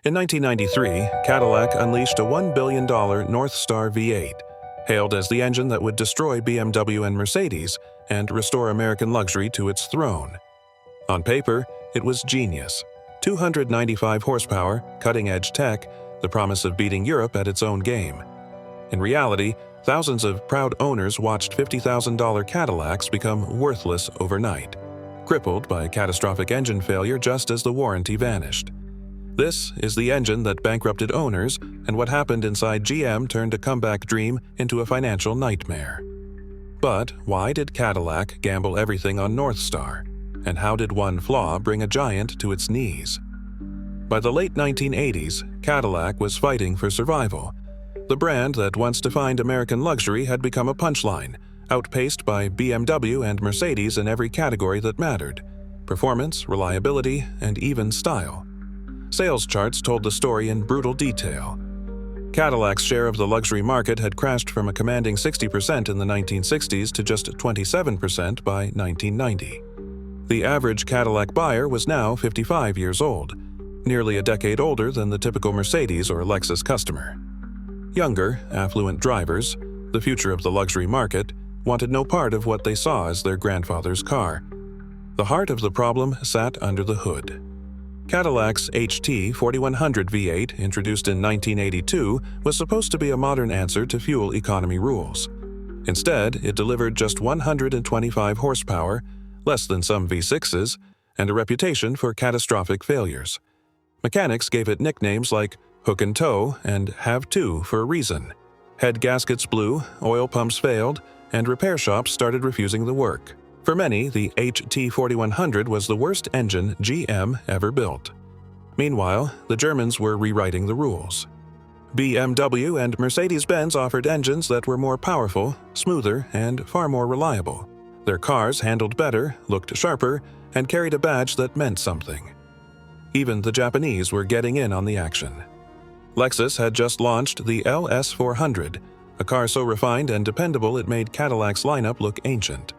In 1993, Cadillac unleashed a $1 billion Northstar V8, hailed as the engine that would destroy BMW and Mercedes and restore American luxury to its throne. On paper, it was genius. 295 horsepower, cutting-edge tech, the promise of beating Europe at its own game. In reality, thousands of proud owners watched $50,000 Cadillacs become worthless overnight, crippled by catastrophic engine failure just as the warranty vanished. This is the engine that bankrupted owners, and what happened inside GM turned a comeback dream into a financial nightmare. But why did Cadillac gamble everything on Northstar? And how did one flaw bring a giant to its knees? By the late 1980s, Cadillac was fighting for survival. The brand that once defined American luxury had become a punchline, outpaced by BMW and Mercedes in every category that mattered: performance, reliability, and even style. Sales charts told the story in brutal detail. Cadillac's share of the luxury market had crashed from a commanding 60% in the 1960s to just 27% by 1990. The average Cadillac buyer was now 55 years old, nearly a decade older than the typical Mercedes or Lexus customer. Younger, affluent drivers, the future of the luxury market, wanted no part of what they saw as their grandfather's car. The heart of the problem sat under the hood. Cadillac's HT 4100 V8, introduced in 1982, was supposed to be a modern answer to fuel economy rules. Instead, it delivered just 125 horsepower, less than some V6s, and a reputation for catastrophic failures. Mechanics gave it nicknames like Hook and Toe and Have To for a reason. Head gaskets blew, oil pumps failed, and repair shops started refusing the work. For many, the HT 4100 was the worst engine GM ever built. Meanwhile, the Germans were rewriting the rules. BMW and Mercedes-Benz offered engines that were more powerful, smoother, and far more reliable. Their cars handled better, looked sharper, and carried a badge that meant something. Even the Japanese were getting in on the action. Lexus had just launched the LS400, a car so refined and dependable it made Cadillac's lineup look ancient.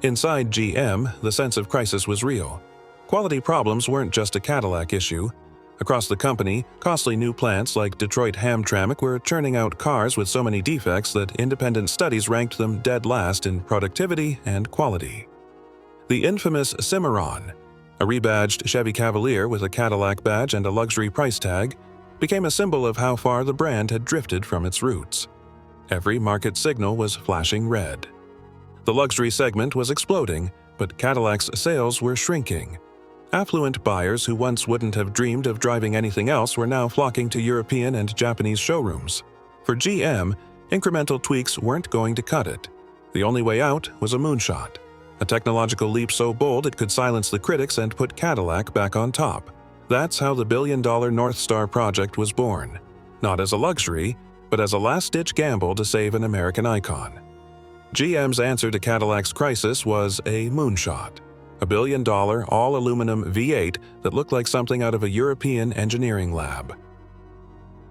Inside GM, the sense of crisis was real. Quality problems weren't just a Cadillac issue. Across the company, costly new plants like Detroit Hamtramck were churning out cars with so many defects that independent studies ranked them dead last in productivity and quality. The infamous Cimarron, a rebadged Chevy Cavalier with a Cadillac badge and a luxury price tag, became a symbol of how far the brand had drifted from its roots. Every market signal was flashing red. The luxury segment was exploding, but Cadillac's sales were shrinking. Affluent buyers who once wouldn't have dreamed of driving anything else were now flocking to European and Japanese showrooms. For GM, incremental tweaks weren't going to cut it. The only way out was a moonshot, a technological leap so bold it could silence the critics and put Cadillac back on top. That's how the billion-dollar Northstar project was born, not as a luxury, but as a last-ditch gamble to save an American icon. GM's answer to Cadillac's crisis was a moonshot, a billion-dollar, all-aluminum V8 that looked like something out of a European engineering lab.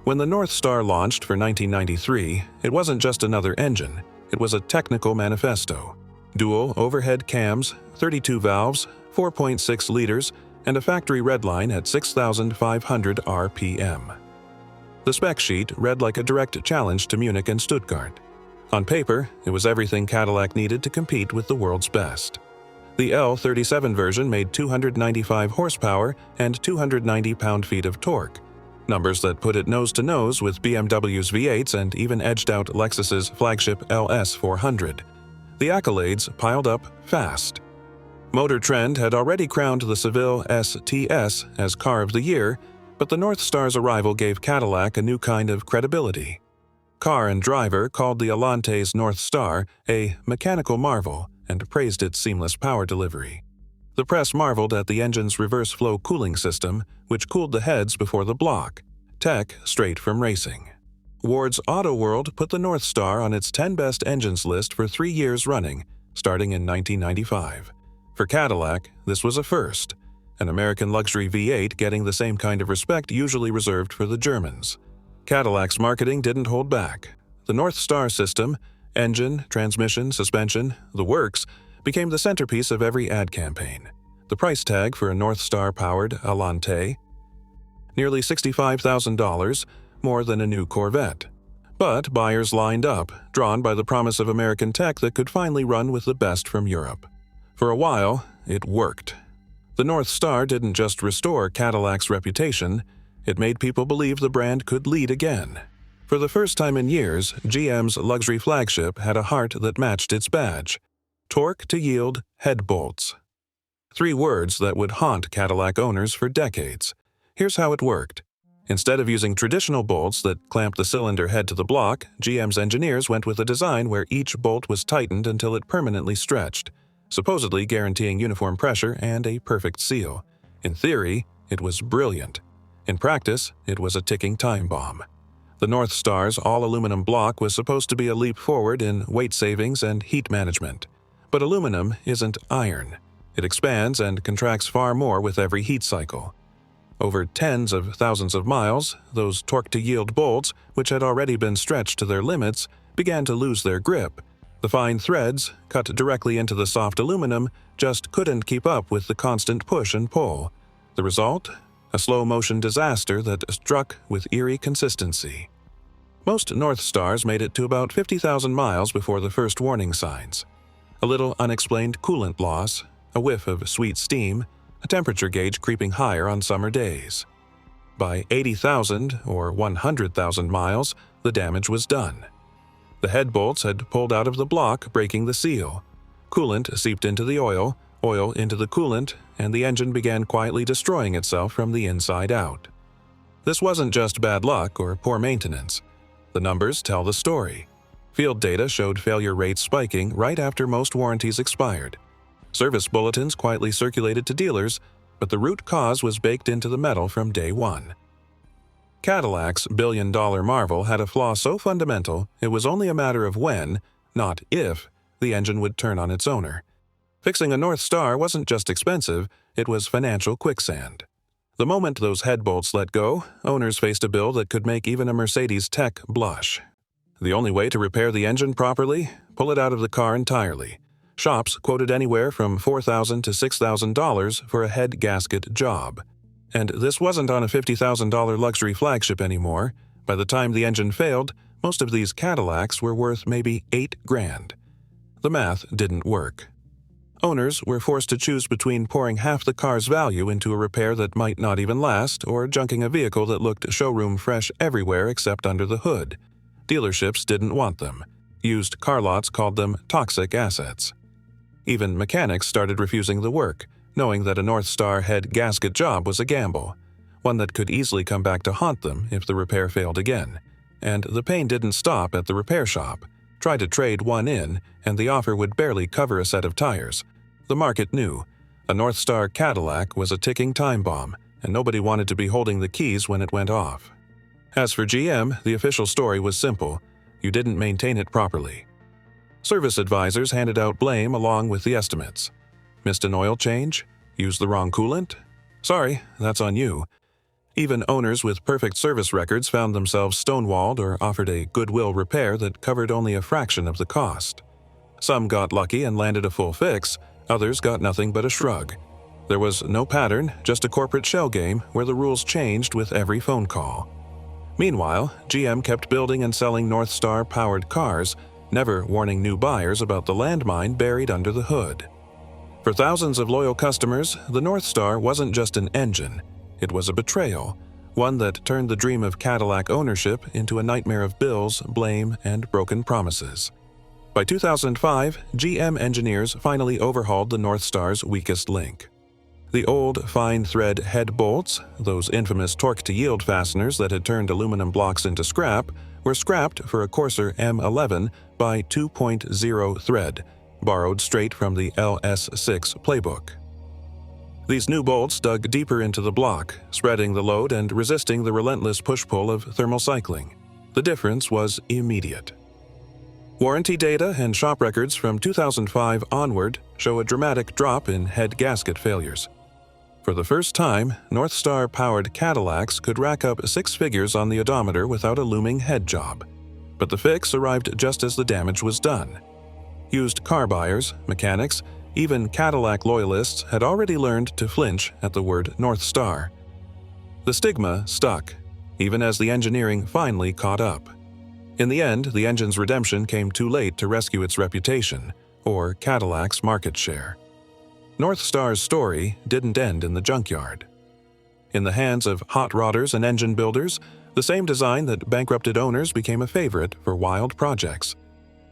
When the Northstar launched for 1993, it wasn't just another engine, it was a technical manifesto. Dual overhead cams, 32 valves, 4.6 liters, and a factory redline at 6,500 RPM. The spec sheet read like a direct challenge to Munich and Stuttgart. On paper, it was everything Cadillac needed to compete with the world's best. The L37 version made 295 horsepower and 290 pound-feet of torque, numbers that put it nose-to-nose with BMW's V8s and even edged out Lexus's flagship LS400. The accolades piled up fast. Motor Trend had already crowned the Seville STS as Car of the Year, but the Northstar's arrival gave Cadillac a new kind of credibility. Car and Driver called the Alante's Northstar a mechanical marvel and praised its seamless power delivery. The press marveled at the engine's reverse-flow cooling system, which cooled the heads before the block, tech straight from racing. Ward's Auto World put the Northstar on its 10 best engines list for 3 years running, starting in 1995. For Cadillac, this was a first, an American luxury V8 getting the same kind of respect usually reserved for the Germans. Cadillac's marketing didn't hold back. The Northstar system, engine, transmission, suspension, the works, became the centerpiece of every ad campaign. The price tag for a Northstar-powered Alante. nearly $65,000, more than a new Corvette. But buyers lined up, drawn by the promise of American tech that could finally run with the best from Europe. For a while, it worked. The Northstar didn't just restore Cadillac's reputation, it made people believe the brand could lead again. For the first time in years, GM's luxury flagship had a heart that matched its badge: torque to yield headbolts. 3 words that would haunt Cadillac owners for decades. Here's how it worked. Instead of using traditional bolts that clamped the cylinder head to the block, GM's engineers went with a design where each bolt was tightened until it permanently stretched, supposedly guaranteeing uniform pressure and a perfect seal. In theory, it was brilliant. In practice, it was a ticking time bomb. The Northstar's all-aluminum block was supposed to be a leap forward in weight savings and heat management. But aluminum isn't iron. It expands and contracts far more with every heat cycle. Over tens of thousands of miles, those torque-to-yield bolts, which had already been stretched to their limits, began to lose their grip. The fine threads, cut directly into the soft aluminum, just couldn't keep up with the constant push and pull. The result? A slow-motion disaster that struck with eerie consistency. Most Northstars made it to about 50,000 miles before the first warning signs. A little unexplained coolant loss, a whiff of sweet steam, a temperature gauge creeping higher on summer days. By 80,000 or 100,000 miles, the damage was done. The headbolts had pulled out of the block, breaking the seal. Coolant seeped into the oil into the coolant, and the engine began quietly destroying itself from the inside out. This wasn't just bad luck or poor maintenance. The numbers tell the story. Field data showed failure rates spiking right after most warranties expired. Service bulletins quietly circulated to dealers, but the root cause was baked into the metal from day one. Cadillac's billion-dollar marvel had a flaw so fundamental it was only a matter of when, not if, the engine would turn on its owner. Fixing a Northstar wasn't just expensive, it was financial quicksand. The moment those headbolts let go, owners faced a bill that could make even a Mercedes tech blush. The only way to repair the engine properly? Pull it out of the car entirely. Shops quoted anywhere from $4,000 to $6,000 for a head gasket job. And this wasn't on a $50,000 luxury flagship anymore. By the time the engine failed, most of these Cadillacs were worth maybe $8,000. The math didn't work. Owners were forced to choose between pouring half the car's value into a repair that might not even last or junking a vehicle that looked showroom fresh everywhere except under the hood. Dealerships didn't want them. Used car lots called them toxic assets. Even mechanics started refusing the work, knowing that a Northstar head gasket job was a gamble, one that could easily come back to haunt them if the repair failed again. And the pain didn't stop at the repair shop. Try to trade one in, and the offer would barely cover a set of tires. The market knew. A Northstar Cadillac was a ticking time bomb, and nobody wanted to be holding the keys when it went off. As for GM, the official story was simple: you didn't maintain it properly. Service advisors handed out blame along with the estimates. Missed an oil change? Used the wrong coolant? Sorry, that's on you. Even owners with perfect service records found themselves stonewalled or offered a goodwill repair that covered only a fraction of the cost. Some got lucky and landed a full fix, others got nothing but a shrug. There was no pattern, just a corporate shell game where the rules changed with every phone call. Meanwhile, GM kept building and selling Northstar-powered cars, never warning new buyers about the landmine buried under the hood. For thousands of loyal customers, the Northstar wasn't just an engine. It was a betrayal, one that turned the dream of Cadillac ownership into a nightmare of bills, blame, and broken promises. By 2005, GM engineers finally overhauled the Northstar's weakest link. The old fine thread head bolts, those infamous torque-to-yield fasteners that had turned aluminum blocks into scrap, were scrapped for a coarser M11 by 2.0 thread, borrowed straight from the LS6 playbook. These new bolts dug deeper into the block, spreading the load and resisting the relentless push-pull of thermal cycling. The difference was immediate. Warranty data and shop records from 2005 onward show a dramatic drop in head gasket failures. For the first time, Northstar-powered Cadillacs could rack up 6 figures on the odometer without a looming head job. But the fix arrived just as the damage was done. Used car buyers, mechanics, even Cadillac loyalists had already learned to flinch at the word Northstar. The stigma stuck, even as the engineering finally caught up. In the end, the engine's redemption came too late to rescue its reputation, or Cadillac's market share. Northstar's story didn't end in the junkyard. In the hands of hot rodders and engine builders, the same design that bankrupted owners became a favorite for wild projects.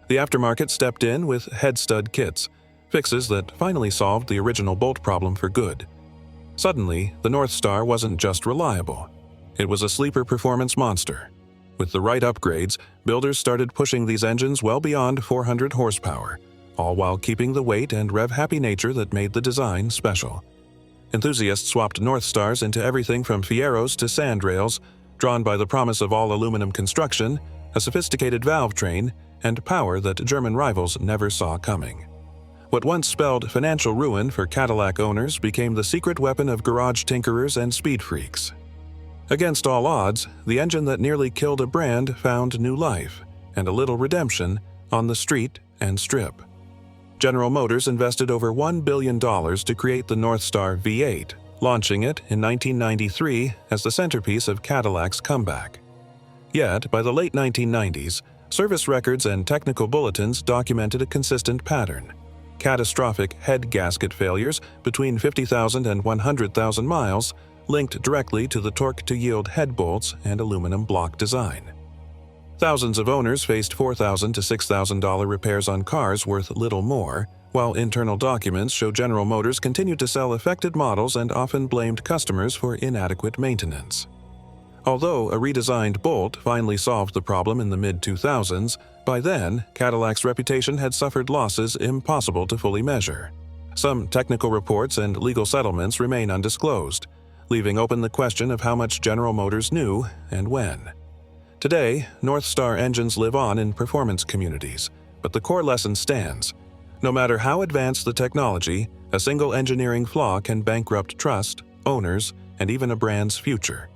The aftermarket stepped in with head stud kits, fixes that finally solved the original bolt problem for good. Suddenly, the Northstar wasn't just reliable. It was a sleeper performance monster. With the right upgrades, builders started pushing these engines well beyond 400 horsepower, all while keeping the weight and rev-happy nature that made the design special. Enthusiasts swapped Northstars into everything from Fieros to sandrails, drawn by the promise of all-aluminum construction, a sophisticated valve train, and power that German rivals never saw coming. What once spelled financial ruin for Cadillac owners became the secret weapon of garage tinkerers and speed freaks. Against all odds, the engine that nearly killed a brand found new life, and a little redemption, on the street and strip. General Motors invested over $1 billion to create the Northstar V8, launching it in 1993 as the centerpiece of Cadillac's comeback. Yet, by the late 1990s, service records and technical bulletins documented a consistent pattern: catastrophic head gasket failures between 50,000 and 100,000 miles, linked directly to the torque-to-yield headbolts and aluminum block design. Thousands of owners faced $4,000 to $6,000 repairs on cars worth little more, while internal documents show General Motors continued to sell affected models and often blamed customers for inadequate maintenance. Although a redesigned bolt finally solved the problem in the mid-2000s, by then, Cadillac's reputation had suffered losses impossible to fully measure. Some technical reports and legal settlements remain undisclosed, leaving open the question of how much General Motors knew and when. Today, Northstar engines live on in performance communities, but the core lesson stands. No matter how advanced the technology, a single engineering flaw can bankrupt trust, owners, and even a brand's future.